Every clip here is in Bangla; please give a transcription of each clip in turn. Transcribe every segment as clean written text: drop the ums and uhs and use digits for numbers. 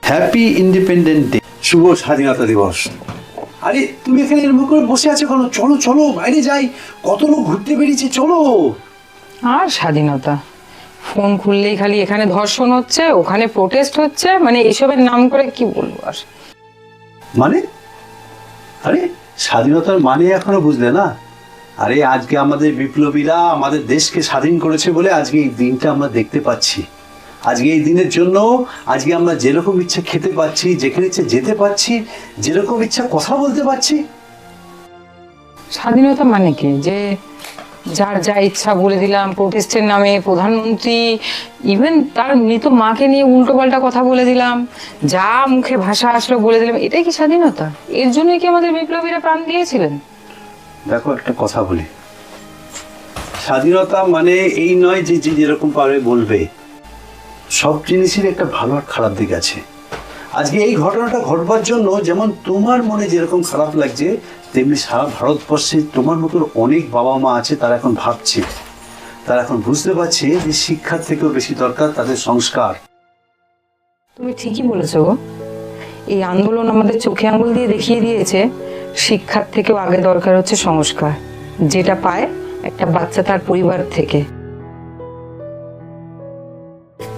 হ্যাপি ইন্ডিপেন্ডেন্ট ডে, শুভ স্বাধীনতা দিবস। আরে তুমি এখানে এরকম করে বসে আছো কেন? চলো চলো বাইরে যাই, কত লোক ঘুরতে বেরিয়েছে, চলো। আর স্বাধীনতা, ফোন খুললেই খালি এখানে ধর্ষণ হচ্ছে, ওখানে প্রোটেস্ট হচ্ছে, মানে এসবের নাম করে কি বলবো আর। মানে আরে স্বাধীনতার মানে এখনো বুঝলে না? আরে আজকে আমাদের বিপ্লবীরা আমাদের দেশকে স্বাধীন করেছে বলে আজকে এই দিনটা আমরা দেখতে পাচ্ছি। আজকে এই দিনের জন্য আজকে আমরা যেরকম ইচ্ছা খেতে পাচ্ছি, যেখানে ইচ্ছা যেতে পাচ্ছি, যেরকম ইচ্ছা কথা বলতে পারছি। স্বাধীনতা মানে কি? যে যার যা ইচ্ছা বলে দিলাম প্রোটেস্টের নামে, প্রধানমন্ত্রী ইভেন তার মৃত মাকে নিয়ে উল্টো পাল্টা কথা বলে দিলাম, যা মুখে ভাষা আসলো বলে দিলাম, এটাই কি স্বাধীনতা? এর জন্যই কি আমাদের বিপ্লবীরা প্রাণ দিয়েছিলেন? দেখো একটা কথা বলি, স্বাধীনতা মানে এই নয় যে যে যেরকম পারবে বলবে। সব জিনিসের একটা ভালো আর খারাপ দিক আছে। আজকে এই ঘটনাটা ঘটবার জন্য যেমন তোমার মনে যেরকম খারাপ লাগছে, তেমনি সারা ভারতবর্ষে তোমার মতো অনেক বাবা মা আছে, তারা এখন ভাবছে, তারা এখন বুঝতে পারছে যে শিক্ষার থেকেও বেশি দরকার তাদের সংস্কার। তুমি ঠিকই বলেছো গো। এই আন্দোলন আমাদের চোখে আঙুল দিয়ে দেখিয়ে দিয়েছে শিক্ষার থেকেও আগে দরকার হচ্ছে সংস্কার, যেটা পায় একটা বাচ্চা তার পরিবার থেকে।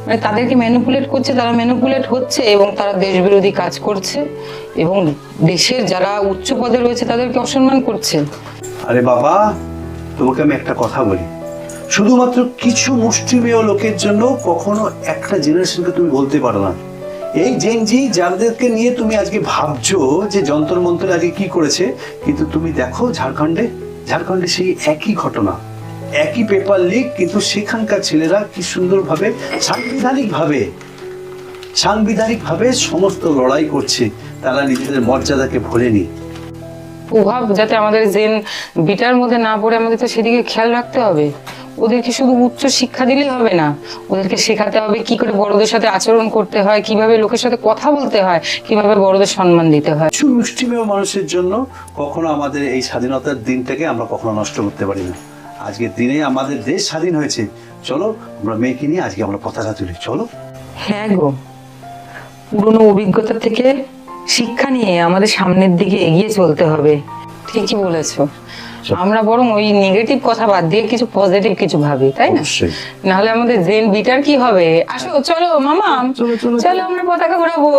মানে তাদেরকে ম্যানিপুলেট করছে, তারা ম্যানিপুলেট হচ্ছে এবং তারা দেশ বিরোধী কাজ করছে এবং দেশের যারা উচ্চ পদে রয়েছে তাদেরকে অসম্মান করছে। আরে বাবা, তোমাকে আমি একটা কথা বলি, শুধুমাত্র কিছু মুষ্টিমেয় লোকের জন্য কখনো একটা জেনারেশনকে তুমি বলতে পারো না। এই জেনজি যাদেরকে নিয়ে তুমি আজকে ভাবছো যে যন্তর মন্ত্র আজকে কি করেছে, কিন্তু তুমি দেখো ঝাড়খণ্ডে সেই একই ঘটনা, একই পেপার লিক, কিন্তু সেখানকার ছেলেরা কি সুন্দরভাবে সাংবিধানিকভাবে সমস্ত লড়াই করছে, তারা নিজেদের মর্যাদাকে ভোলেনি। প্রভাব যাতে আমাদের জেন বিটার মধ্যে না পড়ে, আমাদের তো সেদিকে খেয়াল রাখতে হবে। ওদেরকে শুধু উচ্চ শিক্ষা দিলেই হবে না, ওদেরকে শেখাতে হবে কি করে বড়দের সাথে আচরণ করতে হয়, কিভাবে লোকের সাথে কথা বলতে হয়, কিভাবে বড়দের সম্মান দিতে হয়। কিছু মুষ্টিমেয় মানুষের জন্য কখনো আমাদের এই স্বাধীনতার দিনটাকে আমরা কখনো নষ্ট করতে পারি না। আজকের দিনে আমাদের দেশ স্বাধীন হয়েছে, চলো আমরা মেয়েকে নিয়ে আজকে আমরা পতাকা তুলি, চলো। হ্যাঁ গো, পুরনো অভিজ্ঞতা থেকে শিক্ষা নিয়ে আমাদের সামনের দিকে এগিয়ে চলতে হবে। ঠিকই বলেছো। আমরা বরং ওই নেগেটিভ কথা বাদ দিয়ে কিছু পজিটিভ কিছু ভাবি, তাই না? অবশ্যই। নাহলে আমাদের জেন বিটার কি হবে? আসো, চলো মামা, চলো, চলো, চলো আমরা পতাকা ঘোরাবো।